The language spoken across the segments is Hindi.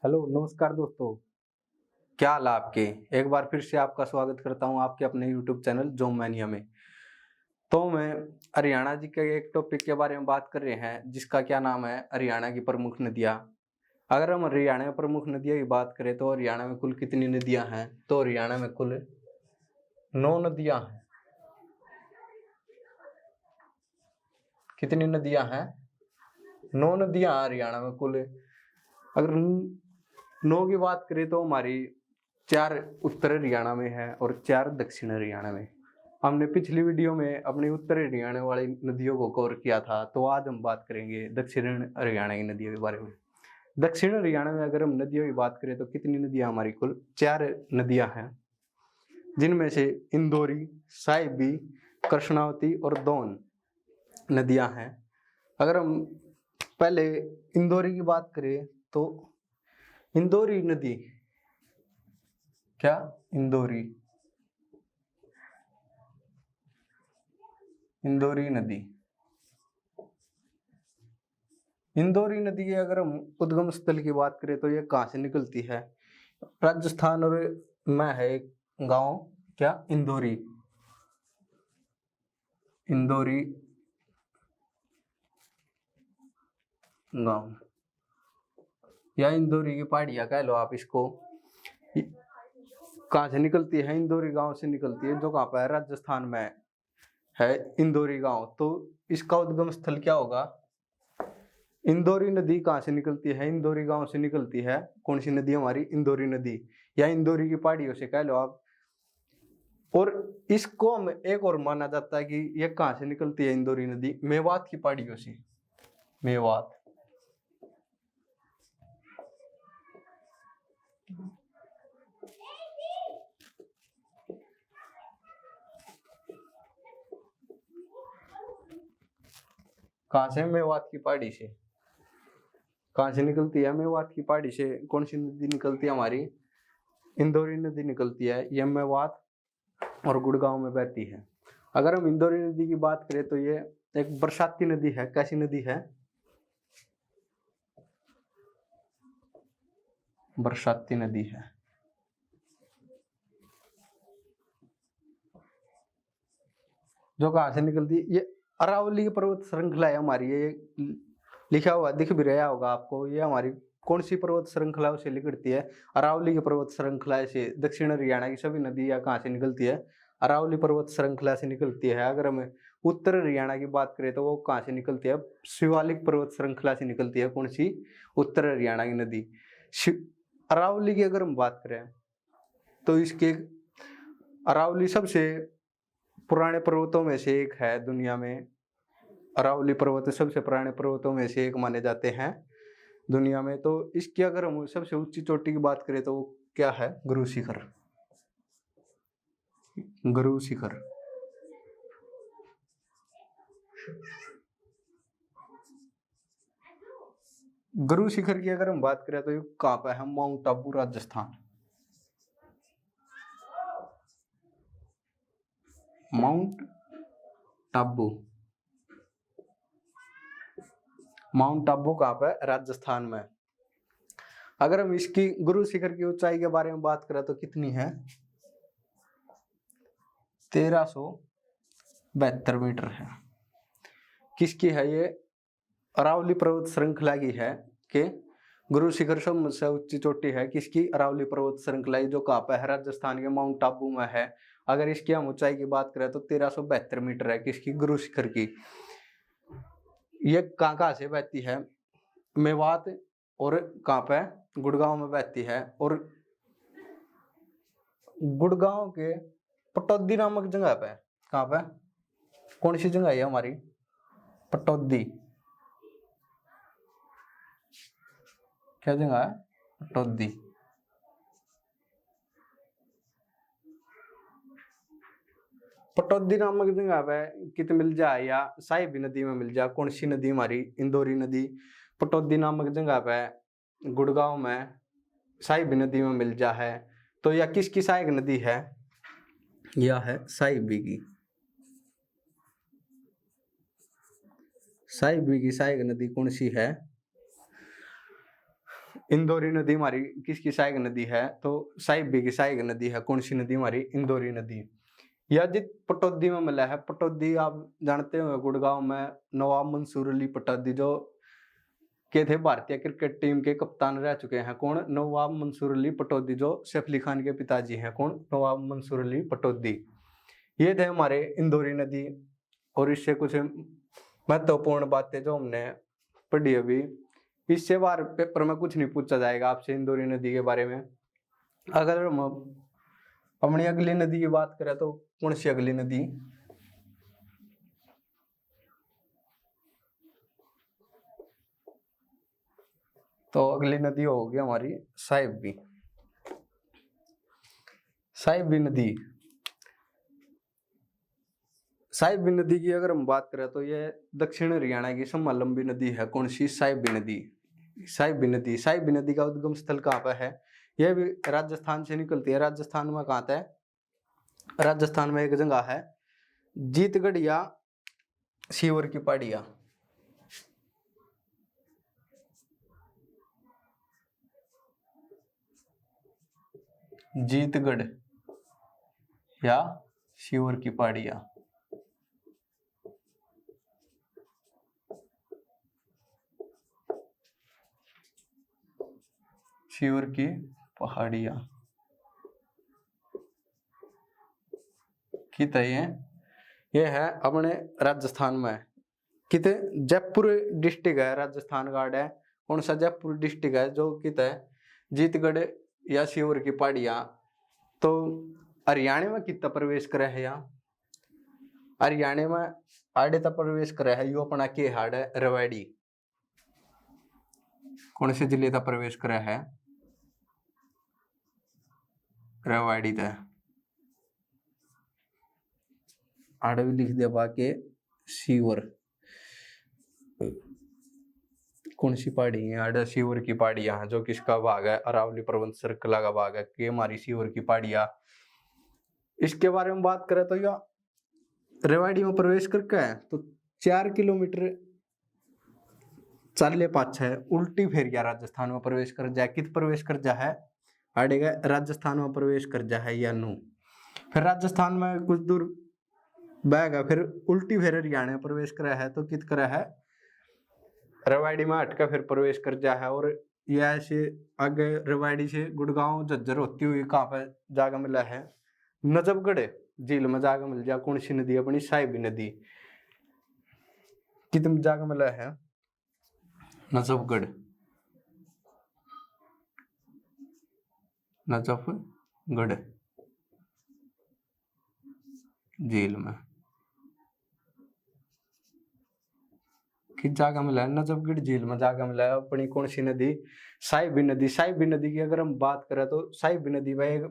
हेलो, नमस्कार दोस्तों। क्या हाल है आपके? एक बार फिर से आपका स्वागत करता हूँ आपके अपने यूट्यूब चैनल जोम मैनिया में। तो मैं हरियाणा जी के एक टॉपिक के बारे में बात कर रहे हैं जिसका क्या नाम है हरियाणा की प्रमुख नदियाँ। अगर हम हरियाणा में प्रमुख नदियों की बात करें तो हरियाणा में कुल कितनी नदियाँ हैं? तो हरियाणा में कुल 9 नदियाँ हैं। कितनी नदियाँ हैं? 9 नदियाँ हरियाणा में कुल। अगर 9 की बात करें तो हमारी 4 उत्तर हरियाणा में है और 4 दक्षिण हरियाणा में। हमने पिछली वीडियो में अपनी उत्तर हरियाणा वाली नदियों को कवर किया था, तो आज हम बात करेंगे दक्षिण हरियाणा की नदियों के बारे में। दक्षिण हरियाणा में अगर हम नदियों की बात करें तो कितनी नदियां हमारी कुल 4 नदियां हैं, जिनमें से इंदौरी, साहिबी, कृष्णावती और दोन नदियां हैं। अगर हम पहले इंदौरी की बात करें तो इंदौरी नदी क्या इंदौरी इंदौरी नदी इंदौरी नदी की अगर हम उद्गम स्थल की बात करें तो ये कहाँ से निकलती है? राजस्थान और में है एक गांव, क्या इंदौरी। इंदौरी गांव या इंदौरी की पहाड़ियाँ कह लो आप इसको। कहाँ से निकलती है? इंदौरी गांव से निकलती है, जो कहाँ पर है? राजस्थान में है इंदौरी गांव। तो इसका उद्गम स्थल क्या होगा? इंदौरी नदी कहाँ से निकलती है? इंदौरी गांव से निकलती है। कौन सी नदी हमारी? इंदौरी नदी या इंदौरी की पहाड़ियों से कह लो आप। और इसको हम एक और माना जाता है कि ये कहाँ से निकलती है इंदौरी नदी? मेवात की पहाड़ियों से। मेवात। कहाँ से? मेवात की पहाड़ी से। कहाँ से निकलती है? मेवात की पहाड़ी से। कौन सी नदी निकलती है हमारी? इंदौरी नदी निकलती है। यह मेवात और गुड़गांव में बहती है। अगर हम इंदौरी नदी की बात करें तो ये एक बरसाती नदी है। कैसी नदी है? बरसाती नदी है। जो कहाँ से निकलती है? ये अरावली की पर्वत श्रृंखला है हमारी। ये लिखा हुआ दिख भी रहा होगा आपको। ये हमारी कौन सी पर्वत श्रृंखला से निकलती है? अरावली की पर्वत श्रृंखला से। दक्षिण हरियाणा की सभी नदियां कहाँ से निकलती है? अरावली पर्वत श्रृंखला से निकलती है। अगर हमें उत्तर हरियाणा की बात करें तो वो कहाँ से निकलती है? शिवालिक पर्वत श्रृंखला से निकलती है। कौन सी? उत्तर हरियाणा की नदी अरावली की अगर हम बात करें तो इसके अरावली सबसे पुराने पर्वतों में से एक है दुनिया में। अरावली पर्वत सबसे पुराने पर्वतों में से एक माने जाते हैं दुनिया में। तो इसकी अगर हम सबसे ऊंची चोटी की बात करें तो वो क्या है? गुरु शिखर। गुरु शिखर। गुरु शिखर की अगर हम बात करें तो ये कहाँ पे है? Mount Abu, Rajasthan. Mount Abu. Mount Abu कहाँ पे? राजस्थान में। अगर हम इसकी गुरु शिखर की ऊंचाई के बारे में बात करें तो कितनी है? 1372 मीटर है। किसकी है ये? अरावली पर्वत श्रृंखला की है कि गुरु शिखर सबसे ऊंची चोटी है किसकी? अरावली पर्वत श्रृंखला, जो कहाँ पे है? राजस्थान के माउंट आबू में है। अगर इसकी हम ऊंचाई की बात करें तो 1372 मीटर है। किसकी? गुरु शिखर की। ये कहाँ से बहती है? मेवात और कहाँ पे? गुड़गांव में बहती है। और गुड़गांव के पटौदी नामक जगह पे, कहाँ पे? कौन सी जगह है हमारी? पटौदी। क्या जगह है? पटौदी। पटौदी नामक जगह पे कित मिल जाए या साहिबी नदी में मिल जाए। कौन सी नदी हमारी? इंदौरी नदी। पटौदी नामक जगह पे गुड़गांव में साहिबी नदी में मिल जा है। तो यह किसकी सहायक नदी है? यह है साहिबी की। साहिबी की सहायक नदी कौन सी है? इंदौरी नदी हमारी किसकी सहायक नदी है? तो साहिबी की सहायक नदी है। कौन सी नदी हमारी? इंदौरी नदी। यह जित पटौदी में मिला है। पटौदी आप जानते हो गुड़गांव में नवाब मंसूर अली पटौदी जो के थे भारतीय क्रिकेट टीम के कप्तान रह चुके हैं। कौन? नवाब मंसूर अली पटौदी जो सैफ अली खान के पिताजी हैं। कौन? नवाब मंसूर अली पटौदी। ये थे हमारे इंदौरी नदी। और इससे कुछ महत्वपूर्ण बातें जो हमने पढ़ी अभी, इससे बार पेपर में कुछ नहीं पूछा जाएगा आपसे इंदौरी नदी के बारे में। अगर हम अपनी अगली नदी की बात करें तो कौन सी अगली नदी? तो अगली नदी होगी हमारी साहिबी। साहिबी नदी। साहिबी नदी की अगर हम बात करें तो ये दक्षिण हरियाणा की सबसे लंबी नदी है। कौन सी? साहिबी नदी। साहिबी नदी। साहिबी नदी का उद्गम स्थल कहाँ पर है? यह भी राजस्थान से निकलती है। राजस्थान में कहाँ है? राजस्थान में एक जगह है जीतगढ़ या सीवर की पहाड़ियां। जीतगढ़ या सीवर की पहाड़ियां। सीवर की पहाड़ियां कितने ये है अपने राजस्थान में। कितने? जयपुर डिस्ट्रिक्ट है राजस्थान गार्ड है। कौन सा? जयपुर डिस्ट्रिक्ट है जो कितने जीतगढ़ या सीवर की पहाड़ियां। तो हरियाणा में कितना प्रवेश करे है? यहाँ हरियाणा में आड़े तक प्रवेश करे है यो अपना के हाड़ है रेवाड़ी। कौन से जिले तक प्रवेश करे है? रेवाड़ी तक। आड़े भी लिख दिया बाके सीवर। कौन सी पहाड़ी है? आड़ा सीवर की पहाड़ियां जो किसका भाग है? अरावली पर्वत श्रृंखला का भाग है कि हमारी सीवर की पहाड़ियां। इसके बारे में बात करें तो यह रेवाड़ी में प्रवेश करके है तो 4 किलोमीटर चाले पाछा है उल्टी फेर गया राजस्थान में प्रवेश कर जाए। कित प्रवेश कर जा है? आड़ेगा राजस्थान में प्रवेश कर जा है या नो। फिर राजस्थान में कुछ दूर बहेगा फिर उल्टी फेर हरियाणा में प्रवेश करा है तो कित करा है? रेवाड़ी में हटकर फिर प्रवेश कर जा है। और यह ऐसे आगे रेवाड़ी से गुड़गांव झज्जर होती हुई कहाँ पर जागा मिला है? नजफगढ़ झील में जागा मिल जा। कौन सी नदी? अपनी साहिबी नदी। कितनी जागा मिला है? नजफगढ़। नजफगढ़ झील में किस जागा मिला है? नजफगढ़ झील में जागा मिला है अपनी कौन सी नदी? साहिबी नदी। साहिबी नदी की अगर हम बात करें तो साहिबी नदी में एक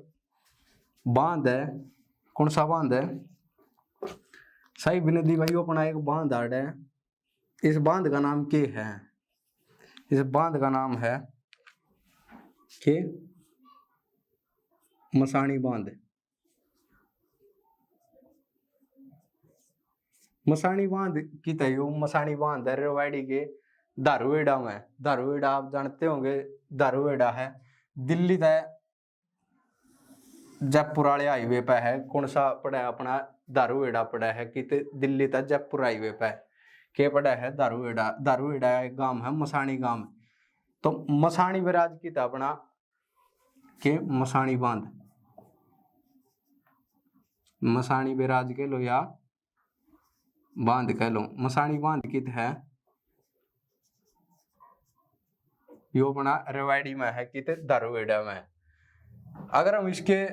बांध है। कौन सा बांध है? साहिबी नदी भाई अपना एक बांध आड़ है। इस बांध का नाम क्या है? इस बांध का नाम है के मसाणी बांध। मसाणी बांध की तय मसाणी बांध है रेवाड़ी के धारूहेड़ा में। धारूहेड़ा आप जानते होंगे। धारूहेड़ा है दिल्ली तय जयपुर वाले हाईवे पे है। कौन सा पड़ा है? अपना धारूहेड़ा पड़ा है कि दिल्ली तक जयपुर हाईवे पे के पड़ा है धारूहेड़ा। धारूहेड़ा एक गांव है मसाणी गांव। तो मसाणी विराज की था अपना के मसाणी बांध। मसाणी विराज के लो या बांध कह लो। मसाणी बांध कित है यो अपना रेवाड़ी में है कित धारूहेड़ा में। अगर हम इसके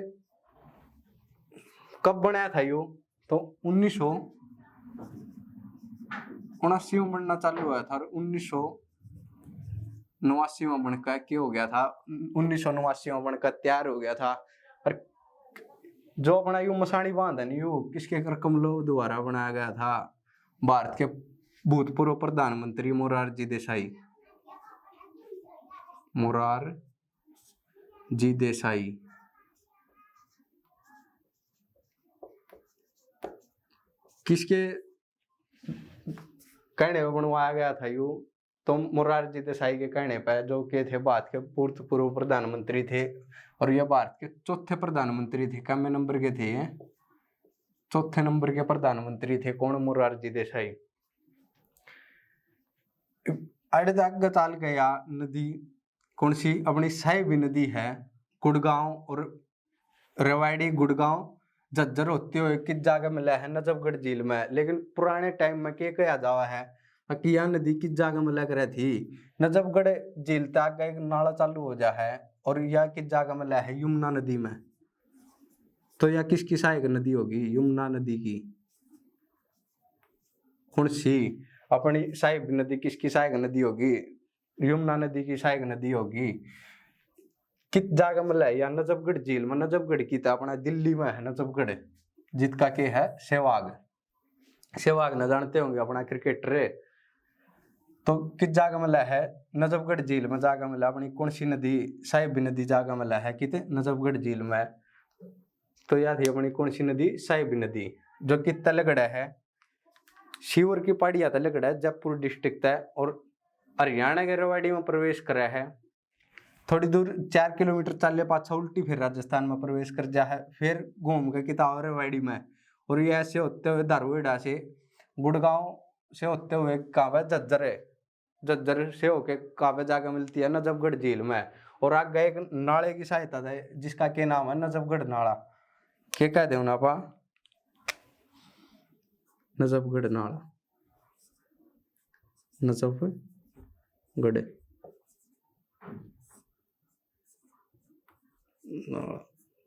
कब बनाया था यो तो 1979 में बनना चालू हुआ था और 1989 में बनकर क्या हो गया था? 1989 में बनकर तैयार हो गया था। और जो अपना यू मसाणी बांध है यू किसके रकम लो द्वारा बनाया गया था? भारत के भूतपूर्व प्रधानमंत्री मोरारजी देसाई। मोरारजी देसाई किसके कहने में बनवाया गया था यू? तो मोरारजी देसाई के कहने पर, जो के थे भारत के पूर्व प्रधानमंत्री थे और यह भारत के चौथे प्रधानमंत्री थे। कम नंबर के थे ये? चौथे नंबर के प्रधानमंत्री थे। कौन? मोरारजी देसाई। आगे आगे चाल गया नदी कौन सी? अपनी साहिबी नदी है। गुड़गांव और रेवाड़ी, गुड़गांव झज्जर होते हुए किस जगह मिला है? नजफगढ़ झील में। लेकिन पुराने टाइम में क्या कहा जावा है कि यह नदी किस जगह में लग रही थी? नजफगढ़ झील तक एक नाला चालू हो जा है और यह किस जगह में है? यमुना नदी में। तो यह किसकी सहायक नदी होगी? यमुना नदी की। कौन सी? अपनी सहायक नदी किसकी सहायक नदी होगी? यमुना नदी की सहायक नदी होगी। किस जगह में है? या नजफगढ़ झील में। नजफगढ़ की तो अपना दिल्ली में है नजफगढ़, जिसका के है सहवाग। सहवाग न जानते होंगे, अपना क्रिकेटर। तो किस जगह में है? नजफगढ़ झील में जगह में। अपनी कौन सी नदी? साहिबी नदी जगह में है कित? नजफगढ़ झील में। तो यह थी अपनी कौन सी नदी? साहिबी नदी, जो कि तलगढ़ है, शिवर की पहाड़ियां तलगढ़ है, जयपुर डिस्ट्रिक्ट है और हरियाणा के रेवाड़ी में प्रवेश करा है। थोड़ी दूर 4 किलोमीटर चलने पाछा उल्टी फिर राजस्थान में प्रवेश कर जा है, फिर घूम के किताब रेवाड़ी में। और ये ऐसे होते हुए धारवाड़ा से, गुड़गांव से होते हुए कहाँ है? झज्जर है। झज्जर से होके कहाँ जाकर मिलती है? नजफगढ़ झील में। और आगे एक नाले की सहायता है जिसका के नाम है नजफगढ़ नाला। क्या कहते हो ना पा? नजफगढ़ नाला, नजफगढ़।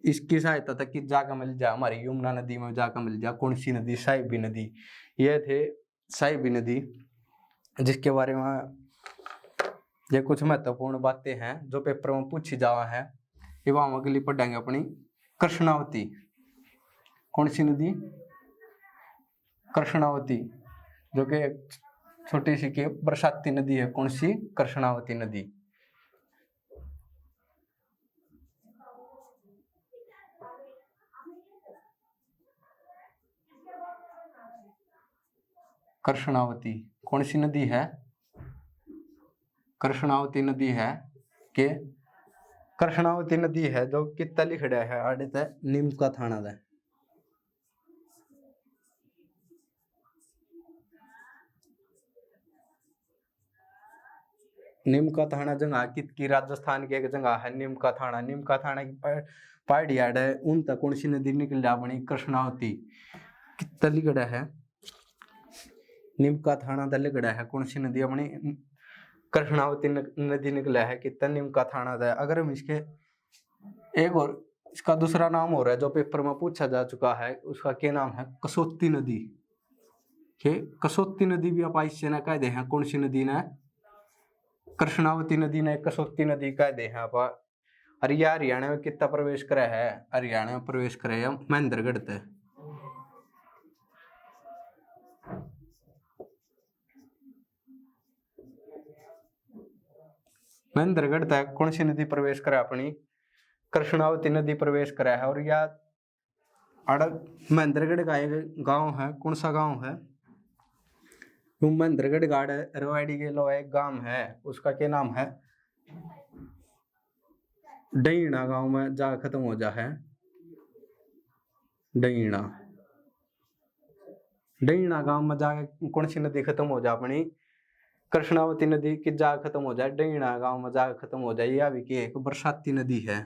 इसकी सहायता तक कि जाकर मिल जा हमारी यमुना नदी में जाकर मिल जा। कौन सी नदी? साहिबी नदी। ये थे साहिबी नदी, जिसके बारे में ये कुछ महत्वपूर्ण बातें हैं जो पेपर में पूछी जावा है। ये हम अगली पढ़ेंगे अपनी कृष्णावती। कौन सी नदी? कृष्णावती, जो कि छोटी सी की बरसाती नदी है। कौन सी? कृष्णावती नदी। कृष्णावती कौन सी नदी है? कृष्णावती नदी है के कृष्णावती नदी है, जो कितना लिखड़ा है आड़े ते नीम का थाना है। नीम का थाना जगह कित की? राजस्थान की एक जगह है नीम का थाना। नीम का थाना की पहाड़ी आड़ है, उन तक कौन सी नदी निकल जा बनी? कृष्णावती। कितना लिखड़ा है? नीम का थाना द लिखड़ा है। कौन सी नदी? अपनी कृष्णावती नदी निकला है कितना? नीम का थाना है। अगर हम इसके एक और इसका दूसरा नाम हो रहा है जो पेपर में पूछा जा चुका है, उसका क्या नाम है? कसोती नदी। कसोती नदी भी आप इससे ना कह दे हैं। कौन सी नदी ने? कृष्णावती नदी ने कसोती नदी कह दे हैं आप। हरियाणा में कितना प्रवेश करे है? हरियाणा में प्रवेश करे है महेंद्रगढ़ तक। महेंद्रगढ़ तक कौन सी नदी प्रवेश करे? अपनी कृष्णावती नदी प्रवेश करा है। और यह महेंद्रगढ़ का एक गांव है। कौन सा गांव है? महेंद्रगढ़ गाड़ रेवाड़ी के लो एक गांव है, उसका क्या नाम है? डईना गांव में जा खत्म हो जा है। डईना, डईना गांव में जा कौन सी नदी खत्म हो जा? अपनी कृष्णावती नदी की जा खत्म हो जाए, डईना गांव में जा खत्म हो जाए। यह भी की एक बरसाती नदी है।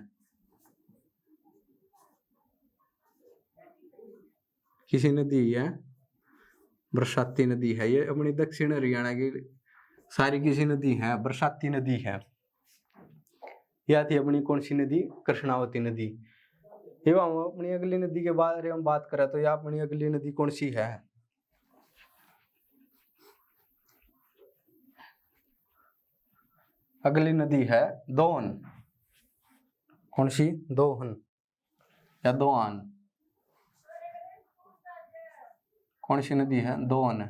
किसी नदी है? बरसाती नदी है। ये अपनी दक्षिण हरियाणा की सारी किसी नदी है, बरसाती नदी है। यह थी अपनी कौन सी नदी? कृष्णावती नदी। एवं अपनी अगली नदी के बारे में बात करें तो यह अपनी अगली नदी कौन सी है? अगली नदी है दोन। कौन सी? दोहन या दोआन। कौन सी नदी है? दोन।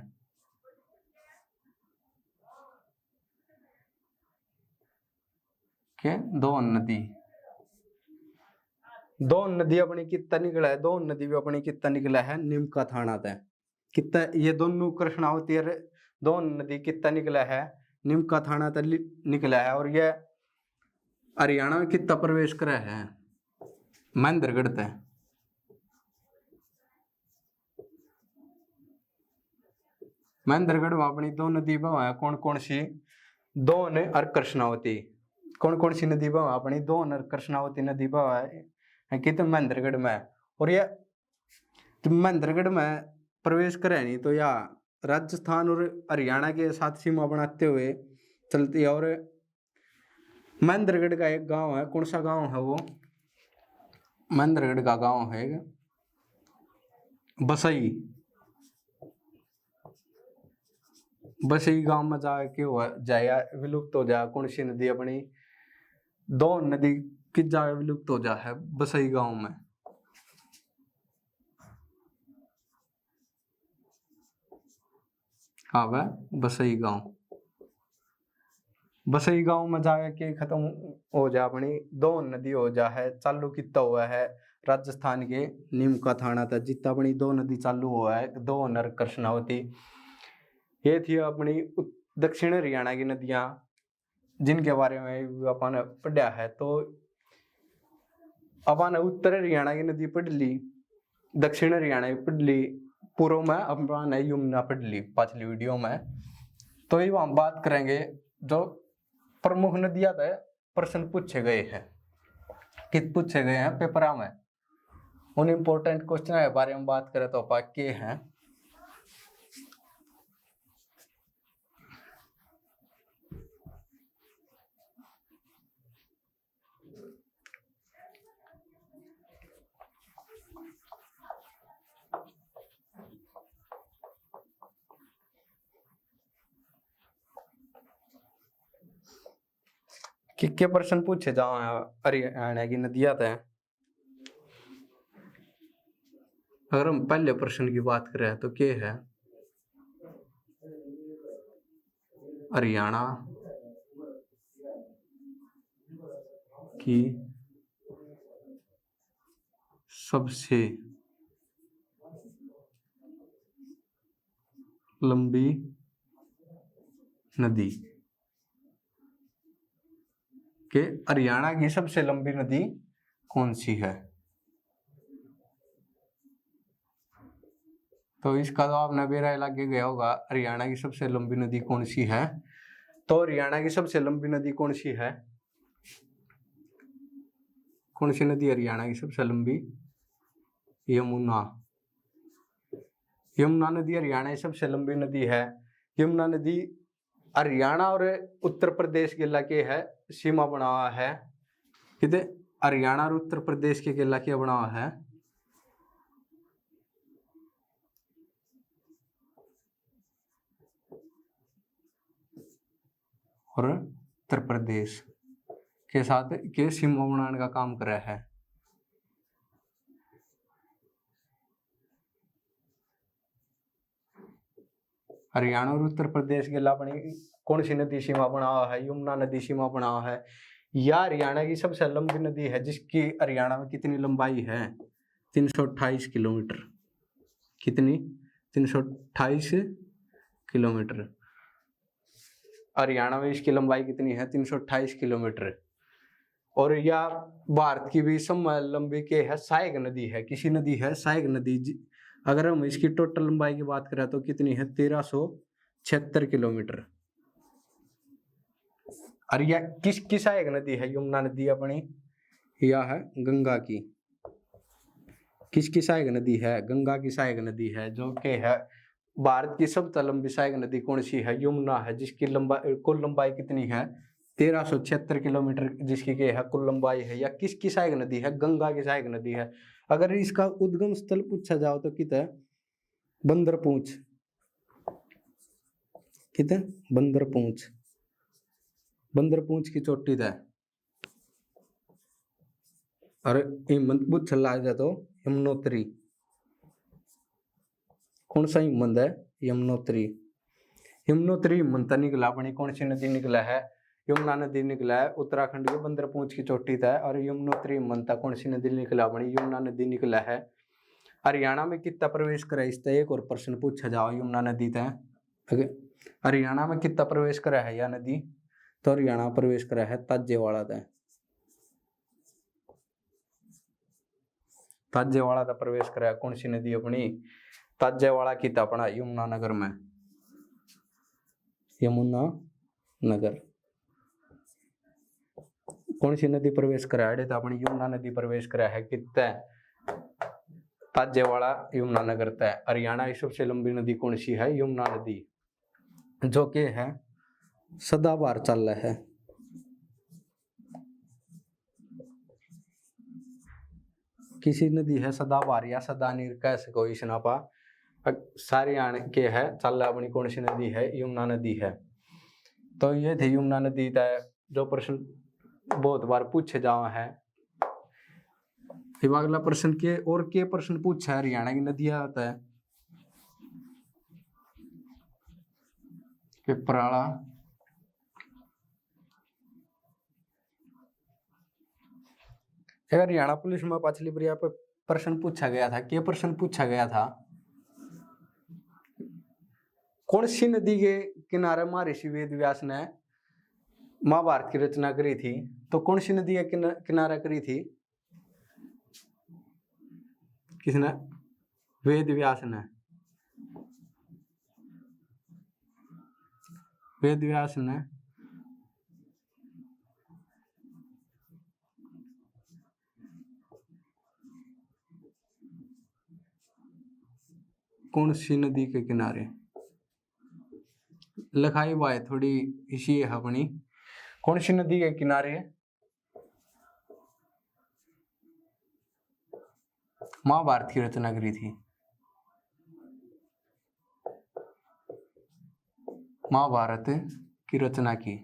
के दोन नदी। दोन नदी अपनी कितना निकला है? दोन नदी भी अपनी कितना निकला है? नीम का थाना तय कितना? ये दोनों कृष्णावती और दोन नदी कितना निकला है? नीमका थाना तक निकला है। और यह हरियाणा में कितना प्रवेश करा है महेंद्रगढ़ तक। महेंद्रगढ़ में अपनी दो नदी बह कौन कौन सी, दोन और कृष्णावती। कौन कौन सी नदी बह अपनी, दोन और कृष्णावती नदी बह है कितने महेंद्रगढ़ में। और यह महेंद्रगढ़ में प्रवेश करे नहीं तो या राजस्थान और हरियाणा के साथ सीमा बनाते हुए चलती है। और महेंद्रगढ़ का एक गांव है, कौन सा गांव है वो, महेंद्रगढ़ का गांव है बसई। बसई गांव में जाके जाया विलुप्त हो जाए कौन सी नदी अपनी, दो नदी किस जगह विलुप्त हो जा है बसई गांव में। हाँ वह बसई गांव, बसई गांव में जाके खत्म हो जा अपनी दो नदी हो जा है। चालू कितना हुआ है राजस्थान के नीमका थाना तक जितना अपनी दो नदी चालू हुआ है, दो नर कृष्णावती। ये थी अपनी दक्षिण हरियाणा की नदियां जिनके बारे में अपन पढ़ा है। तो अपन उत्तर हरियाणा की नदी पढ़ ली, दक्षिण हरियाणा की पढ़ ली, पूर्व में अपन यमुना पढ़ ली पिछली वीडियो में। तो ये हम बात करेंगे जो प्रमुख नदियां थे, प्रश्न पूछे गए हैं, कित पूछे गए हैं पेपरा में, उन इंपॉर्टेंट क्वेश्चन के बारे में बात करें तो वाक्य हैं। क्या प्रश्न पूछे जाओ हरियाणा की नदियां थे। अगर हम पहले प्रश्न की बात करें तो क्या है, हरियाणा की सबसे लंबी नदी, के हरियाणा की सबसे लंबी नदी कौन सी है। तो इसका तो आपने बेरा इलाके गया होगा, हरियाणा की सबसे लंबी नदी कौन सी है। तो हरियाणा की सबसे लंबी नदी कौन सी है, कौन सी नदी हरियाणा की सबसे लंबी, यमुना। यमुना नदी हरियाणा की सबसे लंबी नदी है। यमुना नदी हरियाणा और उत्तर प्रदेश के इलाके है सीमा बना हुआ है, कितने हरियाणा और उत्तर प्रदेश के इलाके बना हुआ है। और उत्तर प्रदेश के साथ के सीमा बनाने का काम कर रहा है। हरियाणा और उत्तर प्रदेश के अपनी कौन सी नदी सीमा बना हुआ है, यमुना नदी सीमा बना हुआ है। या हरियाणा की सबसे लंबी नदी है जिसकी हरियाणा में कितनी लंबाई है, 328 किलोमीटर। कितनी, 328 किलोमीटर। हरियाणा में इसकी लंबाई कितनी है, 328 किलोमीटर। और यह भारत की भी सबसे लंबी के है सहायक नदी है, किसी नदी है सहायक नदी। अगर हम इसकी टोटल लंबाई की बात करें तो कितनी है, 1376 किलोमीटर। और यह किसकी सहायक नदी है, यमुना नदी अपनी, यह है गंगा की। किसकी सहायक नदी है, गंगा की सहायक नदी है, जो कि है भारत की सबसे लंबी सहायक नदी कौन सी है, यमुना है, जिसकी लंबाई कुल लंबाई कितनी है, 1376 किलोमीटर जिसकी के है कुल लंबाई है। या किसकी सहायक नदी है, गंगा की सहायक नदी है। अगर इसका उद्गम स्थल पूछा जाओ तो कितना, बंदरपूंछ। कितना, बंदरपूंछ, बंदरपूंछ की चोटी है। और हिमंत पूछा जाए तो यमुनोत्री। कौन सा हिमंत है, यमुनोत्री। यमुनोत्री हिमंत निकला अपनी कौन सी नदी निकला है, यमुना नदी निकला है उत्तराखंड के बंदरपूंछ की चोटी था। और यमुनोत्री हिमंत कौन सी नदी निकला अपनी, यमुना नदी निकला है। हरियाणा में कितना प्रवेश करा, इस एक और प्रश्न पूछा जाओ यमुना नदी था। हरियाणा में कितना प्रवेश करा है यह नदी? तो हरियाणा प्रवेश करा है ताजेवाड़ा तय। ताजेवाड़ा का प्रवेश करा है कौन सी नदी अपनी? ताजेवाड़ा की था अपना यमुनानगर में। यमुनानगर कौन सी नदी प्रवेश करा है? तो अपनी यमुना नदी प्रवेश करा है कितना? ताजेवाड़ा यमुनानगर तय। हरियाणा की सबसे लंबी नदी कौन सी है? यमुना नदी, जो कि है सदाबहार चल रहा है। किसी नदी है सदाबहार या सदानीर कह सको इस नापा सारी आने के है चल अपनी कौन सी नदी है? यमुना नदी है। तो ये थे यमुना नदी तय, जो प्रश्न बहुत बार पूछे जावा है। फिर अगला प्रश्न के प्रश्न पूछा है हरियाणा की नदियां आता है कि पराला, हरियाणा पुलिस में पिछली बार पर प्रश्न पूछा गया था। क्या प्रश्न पूछा गया था? कौन सी नदी के किनारे महर्षि वेद व्यास ने महाभारत की रचना करी थी? तो कौन सी नदी के किनारे करी थी? किसने? वेद व्यास ने। वेद व्यास ने कौन सी नदी के किनारे लिखाई हुआ है, थोड़ी इसी है अपनी। कौन सी नदी के किनारे महाभारत की रचना करी थी? महाभारत की रचना की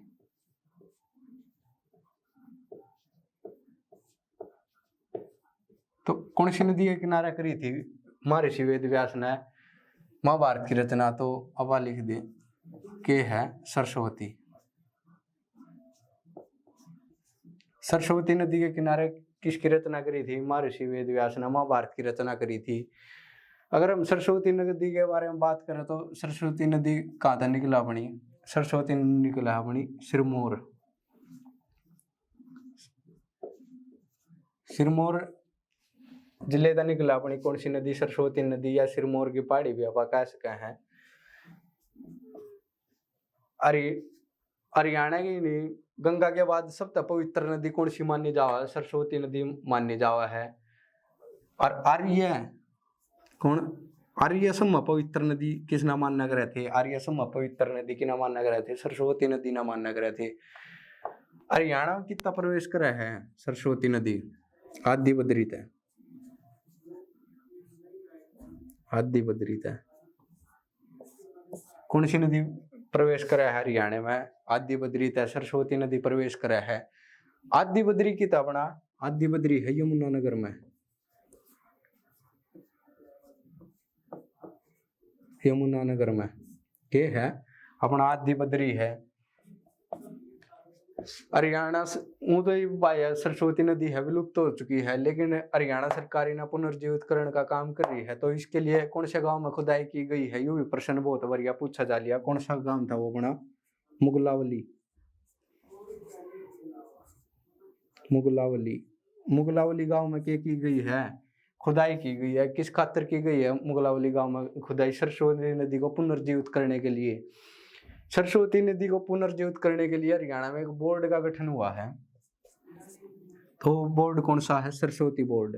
तो कौन सी नदी के किनारे करी थी महर्षि वेद व्यास ने महाभारत की रचना? तो अब लिख दे के है सरस्वती। सरस्वती नदी के किनारे किसकी रचना करी थी? महर्षि वेद व्यास ने महाभारत की रचना करी थी। अगर हम सरस्वती नदी के बारे में बात करें तो सरस्वती नदी कहाँ था निकला अपनी? सरस्वती निकला अपनी सिरमौर। सिरमौर जिले का निकला अपनी कौन सी नदी? सरस्वती नदी या सिरमौर की पहाड़ी भी आप कह सके हैं। हरियाणा की नहीं, गंगा के बाद सबसे पवित्र नदी कौन सी मानी जावा है? सरस्वती नदी मानी जावा है। और आर्य कौन? आर्य सम पवित्र नदी किस नाम मानना करे थे? आर्य सम पवित्र नदी की नाम मानना करे थे? सरस्वती नदी नाम मानना करे थे। हरियाणा में कितना प्रवेश करे है सरस्वती नदी? आदि बद्री है। आदि बद्री है। कौन सी नदी प्रवेश करा है हरियाणा में? आदि बद्री है। सरस्वती नदी प्रवेश करा है। आदि बद्री की अपना आदि बद्री है यमुनानगर में। यमुनानगर में के है अपना आदि बद्री है। हरियाणा तो सरस्वती नदी है विलुप्त तो हो चुकी है, लेकिन हरियाणा सरकार इन्हें पुनर्जीवित करने का काम कर रही है। तो इसके लिए कौन से गांव में खुदाई की गई है? यू भी प्रश्न बहुत बढ़िया पूछा जा लिया। कौन सा गांव था वो अपना? मुगलावली। मुगलावली। मुगलावली गांव में क्या की गई है? खुदाई की गई है। किस खातिर की गई है मुगलावली गांव में खुदाई? सरस्वती नदी को पुनर्जीवित करने के लिए। सरस्वती नदी को पुनर्जीवित करने के लिए हरियाणा में एक बोर्ड का गठन हुआ है। तो बोर्ड कौन सा है? सरस्वती बोर्ड।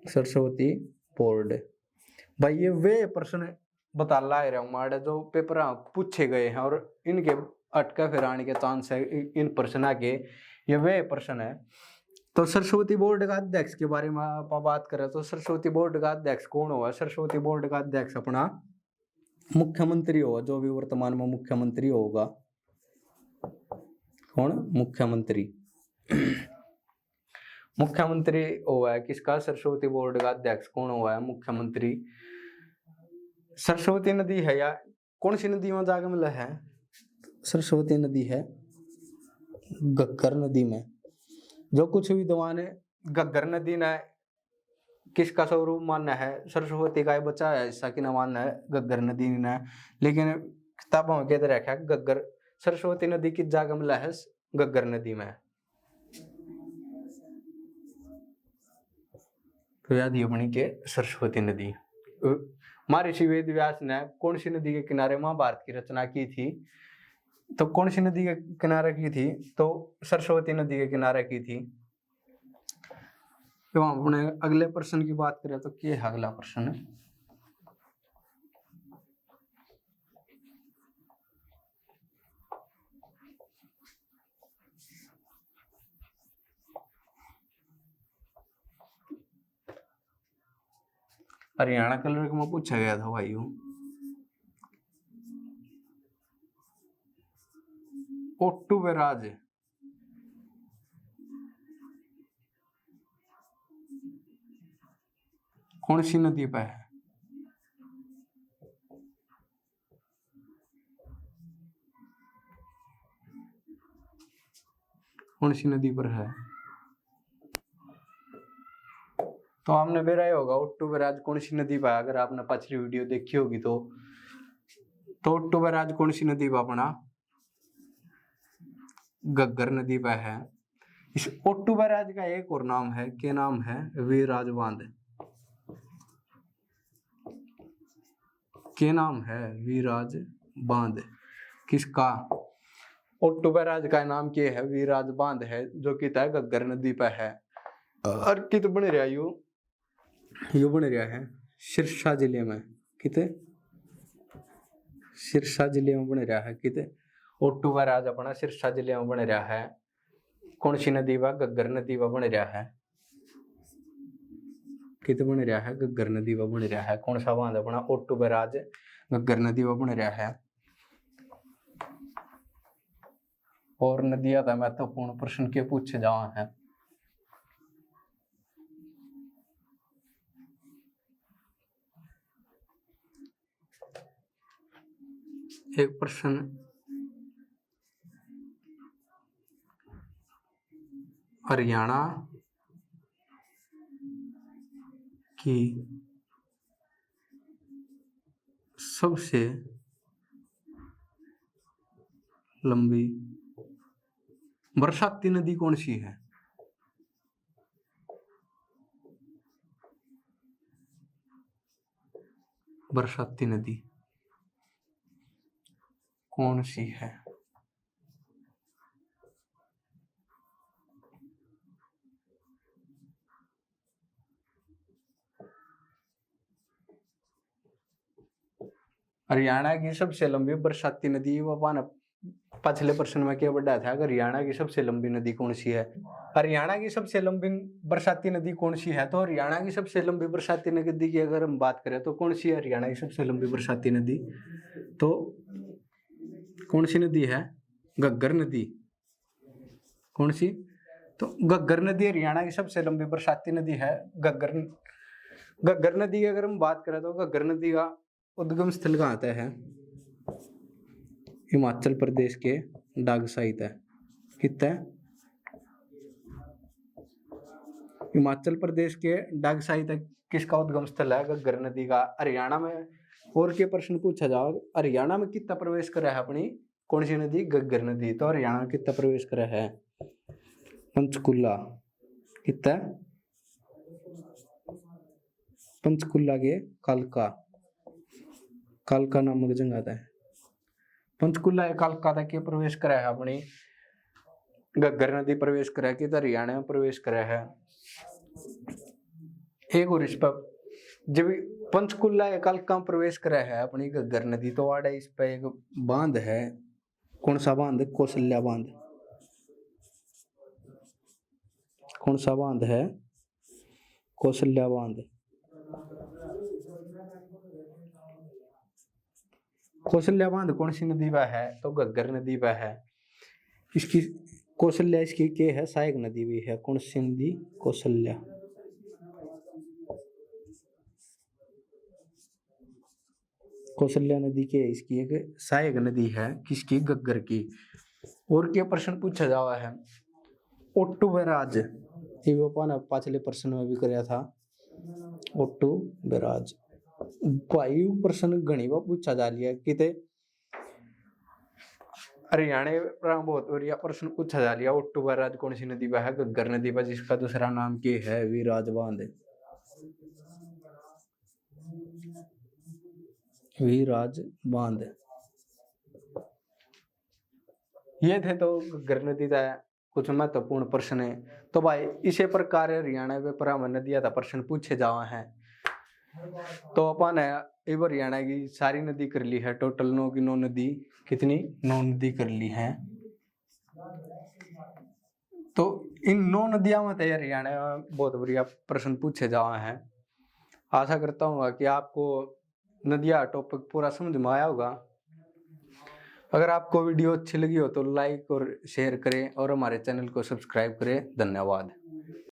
सरस्वती बोर्ड। भाई ये वे प्रश्न बता ला रहा हूँ मारे जो पेपर पूछे गए हैं और इनके अटका फिर आने के चांस है इन प्रश्न के। ये वे प्रश्न है। तो सरस्वती बोर्ड का अध्यक्ष के बारे में आप बात करें तो सरस्वती बोर्ड का अध्यक्ष कौन होगा? सरस्वती बोर्ड का अध्यक्ष अपना मुख्यमंत्री होगा, जो भी वर्तमान में मुख्यमंत्री होगा। कौन? मुख्यमंत्री। मुख्यमंत्री हुआ है किसका? सरस्वती बोर्ड का अध्यक्ष कौन हुआ है? मुख्यमंत्री। सरस्वती नदी है या कौन सी नदी में जाके मिला है? सरस्वती नदी है घग्गर नदी में। जो कुछ विद्वान है घग्गर नदी ने किसका स्वरूप मानना है? सरस्वती का ही बचा है, ऐसा कि ना मानना है गग्गर नदी ने। लेकिन किताबों में कहते रखा है गग्गर सरस्वती नदी की जाग मिला है गग्गर नदी में। तो याद ही अपनी के सरस्वती नदी। महर्षि वेद व्यास ने कौन सी नदी के किनारे महाभारत की रचना की थी? तो कौन सी नदी के किनारे की थी? तो सरस्वती नदी के किनारे की थी। तो हम अपने अगले प्रश्न की बात करें तो क्या है अगला प्रश्न? हरियाणा कलर में पूछा गया था भाई। ओट्टू बैराज कौन सी नदी पर है? कौन सी नदी पर है? तो आपने बेरा होगा ओट्टू बैराज कौन सी नदी पर है। अगर आपने पिछली वीडियो देखी होगी तो ओट्टू बैराज कौन सी नदी पर अपना गग्गर नदी पर है। इस ओट्टू बैराज का एक और नाम है, क्या नाम है? वीरराज बांध। क्या नाम है? वीरराज बांध। किसका? ओट्टू बैराज का नाम क्या है? वीरराज बांध है, जो कि गग्गर नदी पर है। और कित बन रहा यू बन रहा है सिरसा जिले में। किते? सिरसा जिले में बन रहा है। किते? ओट्टू बैराज अपना सिरसा जिले में बन रहा है। कौन सी नदी व? गग्गर नदी व बन रहा है। कित बन रहा है? गग्गर नदी व बन रहा है। कौन सा बांध अपना? ओट्टू बैराज गग्गर नदी व बन रहा है। और नदियां का महत्वपूर्ण प्रश्न के पूछे जावा है। एक प्रश्न हरियाणा की सबसे लंबी बरसाती नदी कौन सी है? बरसाती नदी कौन सी है? हरियाणा की सबसे लंबी बरसाती नदी वो पिछले प्रश्न में क्या बढ़ा था? अगर हरियाणा की सबसे लंबी नदी कौन सी है? हरियाणा की सबसे लंबी बरसाती नदी कौन सी है? तो हरियाणा की सबसे लंबी बरसाती नदी की अगर हम बात करें तो कौन सी है हरियाणा की सबसे लंबी बरसाती नदी? तो कौन सी नदी है? गग्गर नदी। कौन सी? तो गग्गर नदी हरियाणा की सबसे लंबी बरसाती नदी है। गग्गर नदी की अगर हम बात करें तो गग्गर नदी का उद्गम स्थल कहाँ आता है? हिमाचल प्रदेश के डागसाई है। कितना? हिमाचल प्रदेश के डागसाई तक किसका उद्गम स्थल है? गग्गर नदी का। हरियाणा में और क्या प्रश्न पूछा जाओ? हरियाणा में कितना प्रवेश करा है अपनी कौन सी नदी? गग्गर नदी। तो हरियाणा में कितना प्रवेश करा है? पंचकुला। कितना? पंचकुला के कालका नामक जगह आता है। पंचकुला कालका तक के प्रवेश करा है अपनी गग्गर नदी प्रवेश करा है कि हरियाणा में प्रवेश करा है। एक और इस पर जब पंचकुला कालका प्रवेश करा है अपनी गग्गर नदी तो आड़ा इस पर एक बांध है। कौन सा बांध? कौशल्या बांध। कौन सा बांध है? कौशल्या बांध। कौशल्या बांध कौन सी नदी पर है? तो गग्गर नदी पर है। इसकी कौशल्या इसकी क्या है? सहायक नदी भी है। कौन सी नदी? कौशल्या। कौशल्या नदी के इसकी एक सहायक नदी है। किसकी? गग्गर की। और क्या प्रश्न पूछा जावा है? ओट्टू बैराज ये पाना पिछले प्रश्न में भी कराया था। ओटू बैराज भाई प्रश्न घनी बार पूछा जा लिया किते हरियाणा में बहुत बढ़िया प्रश्न पूछा जा लिया। ओटू बैराज कौन सी नदी पर है? घग्गर नदी पर, जिसका दूसरा नाम क्या है? वीराज बांध। वीराज बांध। ये थे तो घग्गर नदी का कुछ महत्वपूर्ण प्रश्न है। तो भाई इसी प्रकार हरियाणा में पर नदियां का प्रश्न पूछे जावा है। तो अपन एक बार हरियाणा की सारी नदी कर ली है, टोटल 9 की 9 नदी, कितनी 9 नदी कर ली है। तो इन 9 नदियों में तो हरियाणा में बहुत बढ़िया प्रश्न पूछे जावा है। आशा करता हूँ कि आपको नदियाँ टॉपिक पूरा समझ में आया होगा। अगर आपको वीडियो अच्छी लगी हो तो लाइक और शेयर करें और हमारे चैनल को सब्सक्राइब करें। धन्यवाद।